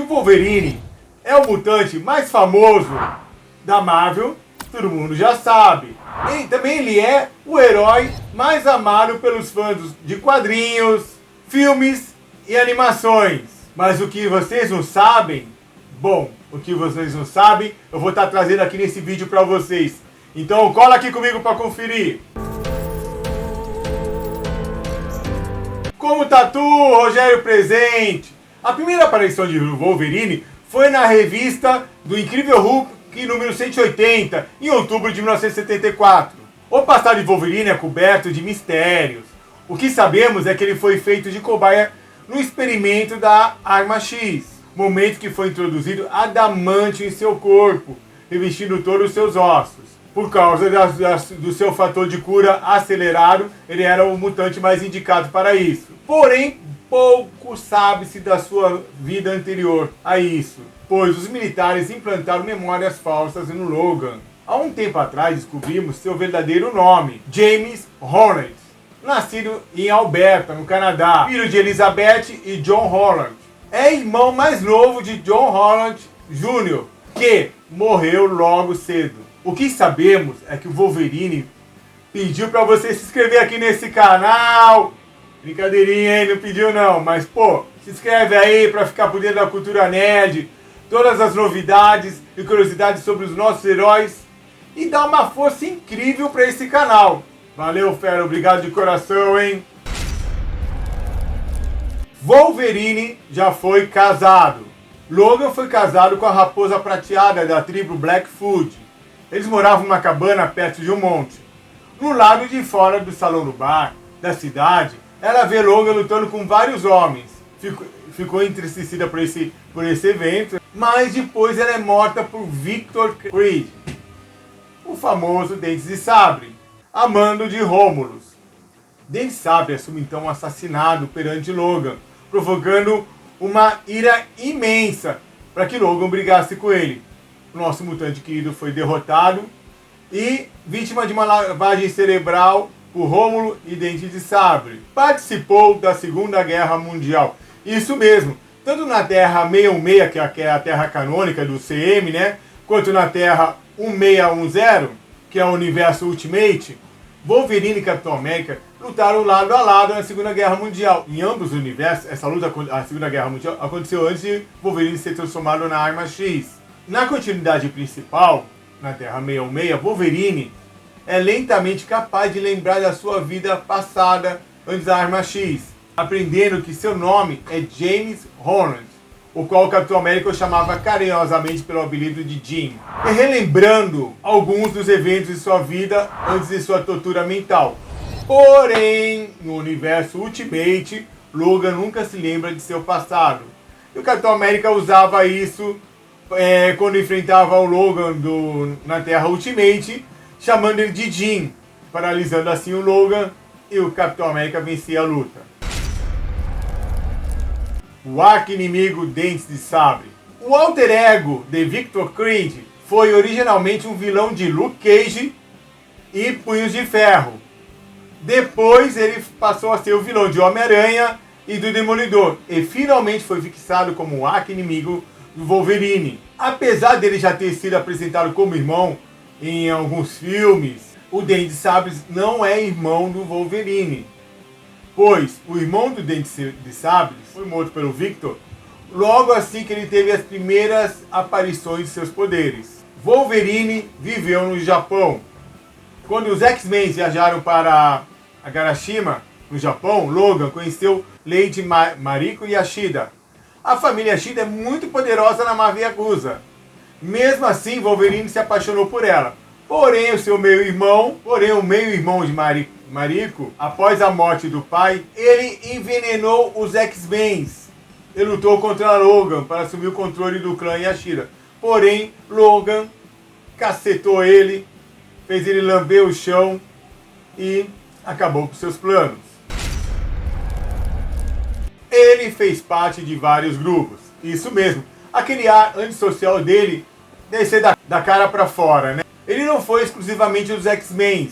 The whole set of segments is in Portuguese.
que o Wolverine é o mutante mais famoso da Marvel, todo mundo já sabe. E também ele é o herói mais amado pelos fãs de quadrinhos, filmes e animações. Mas o que vocês não sabem, bom, o que vocês não sabem, eu vou estar trazendo aqui nesse vídeo para vocês. Então cola aqui comigo para conferir. Como Tatu, Rogério presente. A primeira aparição de Wolverine foi na revista do Incrível Hulk número 180, em outubro de 1974. O passado de Wolverine é coberto de mistérios. O que sabemos é que ele foi feito de cobaia no experimento da Arma X, momento que foi introduzido adamante em seu corpo, revestindo todos os seus ossos. Por causa do seu fator de cura acelerado, ele era o mutante mais indicado para isso. Porém, pouco sabe-se da sua vida anterior a isso, pois os militares implantaram memórias falsas no Logan. Há um tempo atrás descobrimos seu verdadeiro nome, James Holland, nascido em Alberta, no Canadá, filho de Elizabeth e John Holland. É irmão mais novo de John Holland Jr., que morreu logo cedo. O que sabemos é que o Wolverine pediu para você se inscrever aqui nesse canal. Brincadeirinha, hein? Não pediu não, mas pô, se inscreve aí para ficar por dentro da cultura nerd, todas as novidades e curiosidades sobre os nossos heróis e dá uma força incrível para esse canal. Valeu, fera, obrigado de coração, hein? Wolverine já foi casado. Logan foi casado com a raposa prateada da tribo Blackfoot. Eles moravam numa cabana perto de um monte. No lado de fora do salão do bar da cidade, ela vê Logan lutando com vários homens. Ficou entristecida por esse evento, mas depois ela é morta por Victor Creed, o famoso Dentes de Sabre, amando de Romulus. Dentes de Sabre assume então um assassinato perante Logan, provocando uma ira imensa para que Logan brigasse com ele. O nosso mutante querido foi derrotado e vítima de uma lavagem cerebral por Rômulo e Dente de Sabre. Participou da Segunda Guerra Mundial. Isso mesmo, tanto na Terra 616, que é a Terra canônica do CM, né? Quanto na Terra 1610, que é o universo Ultimate, Wolverine e Capitão América lutaram lado a lado na Segunda Guerra Mundial. Em ambos os universos, essa luta, a Segunda Guerra Mundial, aconteceu antes de Wolverine ser transformado na Arma X. Na continuidade principal, na Terra 616, Wolverine é lentamente capaz de lembrar da sua vida passada antes da Arma X, aprendendo que seu nome é James Holland, o qual o Capitão América o chamava carinhosamente pelo apelido de Jim, e relembrando alguns dos eventos de sua vida antes de sua tortura mental. Porém, no universo Ultimate, Logan nunca se lembra de seu passado. E o Capitão América usava isso quando enfrentava o Logan na Terra Ultimate, chamando ele de Jim, paralisando assim o Logan, e o Capitão América vencia a luta. O arqui-inimigo Dentes de Sabre. O alter ego de Victor Creed foi originalmente um vilão de Luke Cage e Punhos de Ferro. Depois ele passou a ser o vilão de Homem-Aranha e do Demolidor, e finalmente foi fixado como o arqui-inimigo do Wolverine. Apesar dele já ter sido apresentado como irmão em alguns filmes, o Dente de Sabre não é irmão do Wolverine, pois o irmão do Dente de Sabre foi morto pelo Victor logo assim que ele teve as primeiras aparições de seus poderes. Wolverine viveu no Japão. Quando os X-Men viajaram para Agarashima, no Japão, Logan conheceu Lady Mariko Yashida. A família Yashida é muito poderosa na máfia Yakuza. Mesmo assim, Wolverine se apaixonou por ela. Porém, o meio-irmão de Mariko, após a morte do pai, ele envenenou os X-Men. Ele lutou contra Logan para assumir o controle do clã Yashida. Porém, Logan cacetou ele, fez ele lamber o chão e acabou com seus planos. Ele fez parte de vários grupos. Isso mesmo, aquele ar antissocial dele deve ser da cara para fora, né? Ele não foi exclusivamente dos X-Men.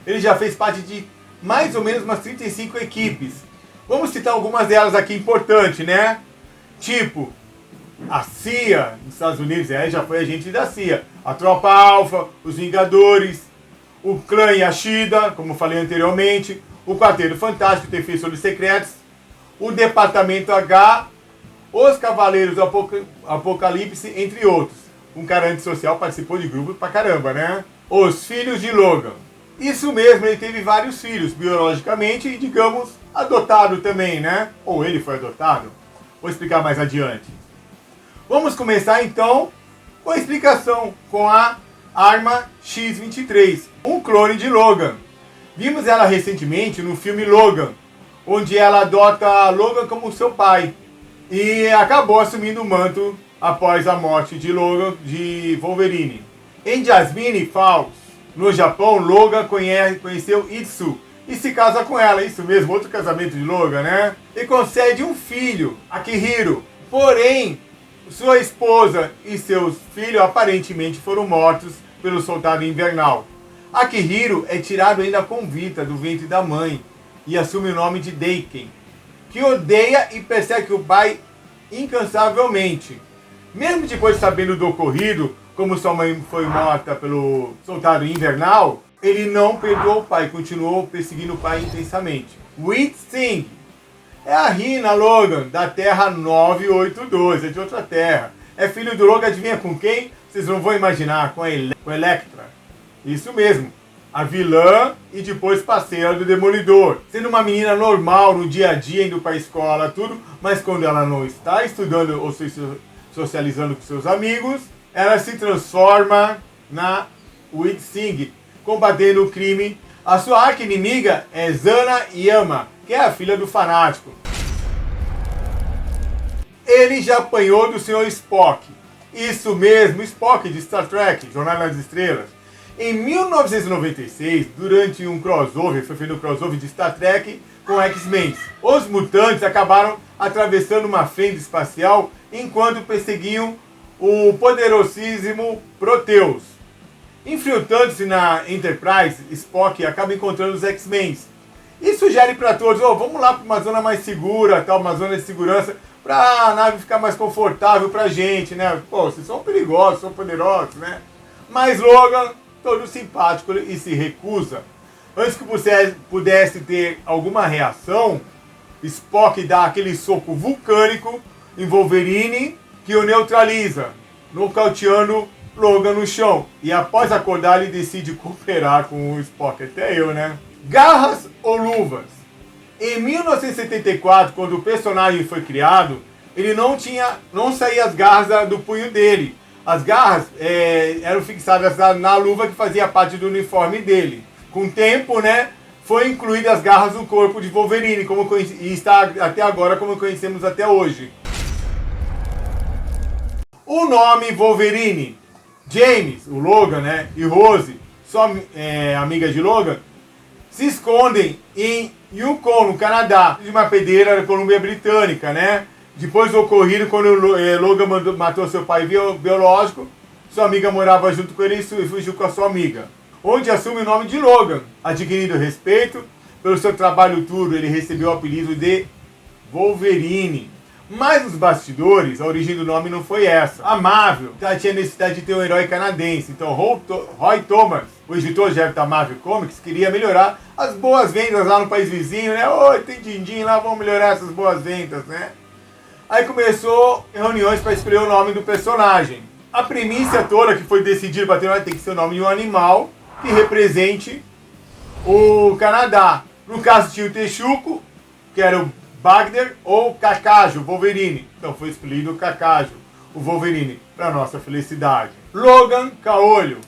Ele já fez parte de mais ou menos umas 35 equipes. Vamos citar algumas delas aqui importantes, né? Tipo, A CIA, nos Estados Unidos, já foi agente da CIA. A Tropa Alpha, os Vingadores, o Clã Yashida, como falei anteriormente, o Quarteto Fantástico, Defensores Secretos, o Departamento H, os Cavaleiros do Apocalipse, entre outros. Um cara antissocial participou de grupo pra caramba, né? Os Filhos de Logan. Isso mesmo, ele teve vários filhos, biologicamente e, digamos, adotado também, né? Ou ele foi adotado. Vou explicar mais adiante. Vamos começar então com a explicação com a arma X-23, um clone de Logan. Vimos ela recentemente no filme Logan, onde ela adota Logan como seu pai e acabou assumindo o manto após a morte de Logan de Wolverine. Em Jasmine Falls, no Japão, Logan conheceu Itsu e se casa com ela, isso mesmo, outro casamento de Logan, né? E concede um filho, Akihiro. Porém, sua esposa e seus filhos aparentemente foram mortos pelo Soldado Invernal. Akihiro é tirado ainda com vida do ventre da mãe e assume o nome de Deiken, que odeia e persegue o pai incansavelmente. Mesmo depois de sabendo do ocorrido, como sua mãe foi morta pelo Soldado Invernal, ele não perdoou o pai, continuou perseguindo o pai intensamente. Wheat Singh é a Rina Logan, da Terra 982, é de outra terra. É filho do Logan, adivinha com quem? Vocês não vão imaginar, com a Elektra. Isso mesmo, a vilã e depois parceira do Demolidor. Sendo uma menina normal no dia a dia, indo para a escola, tudo, mas quando ela não está estudando ou se socializando com seus amigos, ela se transforma na Wheat Singh, combatendo o crime. A sua arqui-inimiga é Zana Yama, que é a filha do fanático. Ele já apanhou do Sr. Spock. Isso mesmo, Spock de Star Trek, Jornada nas Estrelas. Em 1996, durante um crossover, foi feito um crossover de Star Trek com X-Men. Os mutantes acabaram atravessando uma fenda espacial enquanto perseguiam o poderosíssimo Proteus. Infiltrando-se na Enterprise, Spock acaba encontrando os X-Men e sugere para todos, vamos lá para uma zona mais segura, tal, uma zona de segurança, para a nave ficar mais confortável para a gente, né? Pô, vocês são perigosos, são poderosos, né? Mas Logan, todo simpático, e se recusa. Antes que você pudesse ter alguma reação, Spock dá aquele soco vulcânico em Wolverine que o neutraliza, nocauteando Logan no chão. E após acordar, ele decide cooperar com o Spock. Até eu, né? Garras ou luvas? Em 1974, quando o personagem foi criado, ele não saía as garras do punho dele. As garras eram fixadas na luva que fazia parte do uniforme dele. Com o tempo, né, foi incluídas as garras no corpo de Wolverine, e está até agora como conhecemos até hoje. O nome Wolverine. James, o Logan, né, e Rose, sua amiga de Logan, se escondem em Yukon, no Canadá, de uma pedreira da Colômbia Britânica, né? Depois do ocorrido, quando Logan matou seu pai biológico, sua amiga morava junto com ele e fugiu com a sua amiga, onde assume o nome de Logan. Adquirindo respeito pelo seu trabalho duro, ele recebeu o apelido de Wolverine. Mas nos bastidores, a origem do nome não foi essa. A Marvel tinha necessidade de ter um herói canadense, então Roy Thomas, o editor-chefe da Marvel Comics, queria melhorar as boas vendas lá no país vizinho, né? Oi, tem din-din lá, vamos melhorar essas boas vendas, né? Aí começou reuniões para escolher o nome do personagem. A primícia toda que foi decidida para ter tem que ser o nome de um animal que represente o Canadá. No caso tinha o Texuco, que era o Bagner, ou Kakajo, Wolverine. Então foi escolhido o Kakajo, o Wolverine, para nossa felicidade. Logan Caolho.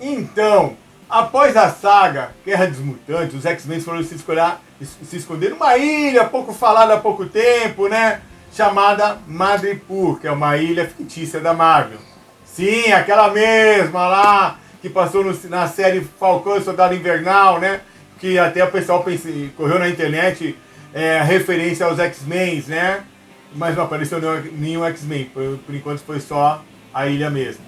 Então, após a saga Guerra dos Mutantes, os X-Men foram se esconder numa ilha pouco falada há pouco tempo, né? Chamada Madripoor, que é uma ilha fictícia da Marvel. Sim, aquela mesma lá que passou na série Falcão e Soldado Invernal, né? Que até o pessoal correu na internet referência aos X-Men, né? Mas não apareceu nenhum X-Men. Por enquanto foi só a ilha mesmo.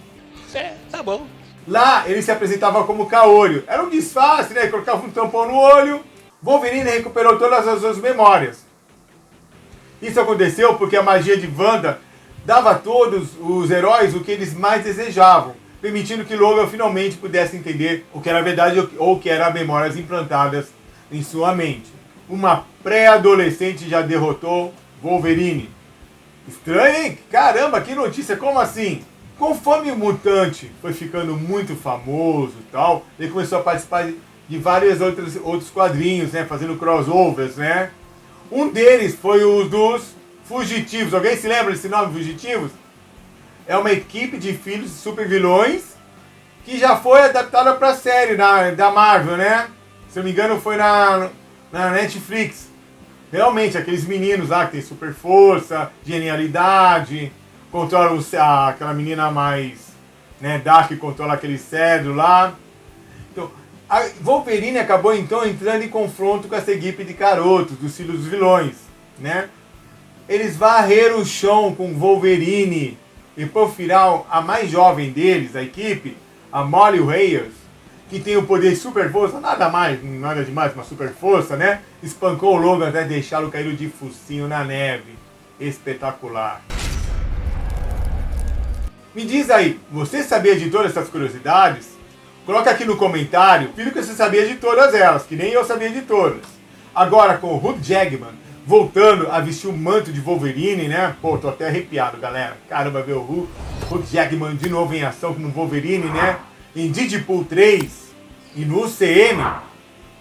Tá bom. Lá ele se apresentava como Caolho. Era um disfarce, né? Ele colocava um tampão no olho. Wolverine recuperou todas as suas memórias. Isso aconteceu porque a magia de Wanda dava a todos os heróis o que eles mais desejavam, permitindo que Logan finalmente pudesse entender o que era verdade ou o que eram memórias implantadas em sua mente. Uma pré-adolescente já derrotou Wolverine. Estranho, hein? Caramba, que notícia, como assim? Conforme o mutante foi ficando muito famoso e tal, ele começou a participar de vários outros quadrinhos, né? Fazendo crossovers, né? Um deles foi o dos Fugitivos. Alguém se lembra desse nome, Fugitivos? É uma equipe de filhos de supervilões que já foi adaptada para a série da Marvel, né? Se eu não me engano, foi na Netflix. Realmente, aqueles meninos lá que tem super força, genialidade, controlam aquela menina mais, né, Dark, que controla aquele cedro lá. Então, a Wolverine acabou então entrando em confronto com essa equipe de carotos, dos filhos dos vilões, né? Eles varreram o chão com Wolverine e por final a mais jovem deles, a equipe, a Molly Reyes, que tem o poder de super força, nada demais, uma super força, né? Espancou o Logan até deixá-lo cair de focinho na neve. Espetacular. Me diz aí, você sabia de todas essas curiosidades? Coloca aqui no comentário, filho, que você sabia de todas elas, que nem eu sabia de todas. Agora com o Hugh Jackman voltando a vestir o manto de Wolverine, né? Pô, tô até arrepiado, galera. Caramba, ver o Hugh Jackman de novo em ação como Wolverine, né? Em Deadpool 3 e no UCM,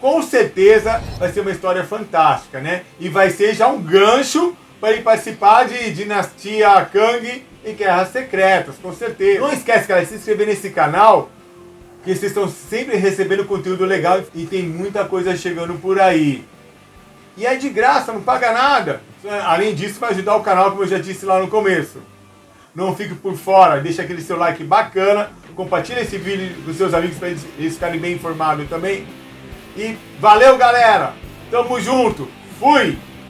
com certeza vai ser uma história fantástica, né? E vai ser já um gancho para ele participar de Dinastia Kang e Guerras Secretas, com certeza. Não esquece, cara, de se inscrever nesse canal, que vocês estão sempre recebendo conteúdo legal e tem muita coisa chegando por aí. E é de graça, não paga nada. Além disso, vai ajudar o canal, como eu já disse lá no começo. Não fique por fora, deixa aquele seu like bacana, compartilha esse vídeo com seus amigos para eles ficarem bem informados também. E valeu, galera! Tamo junto! Fui!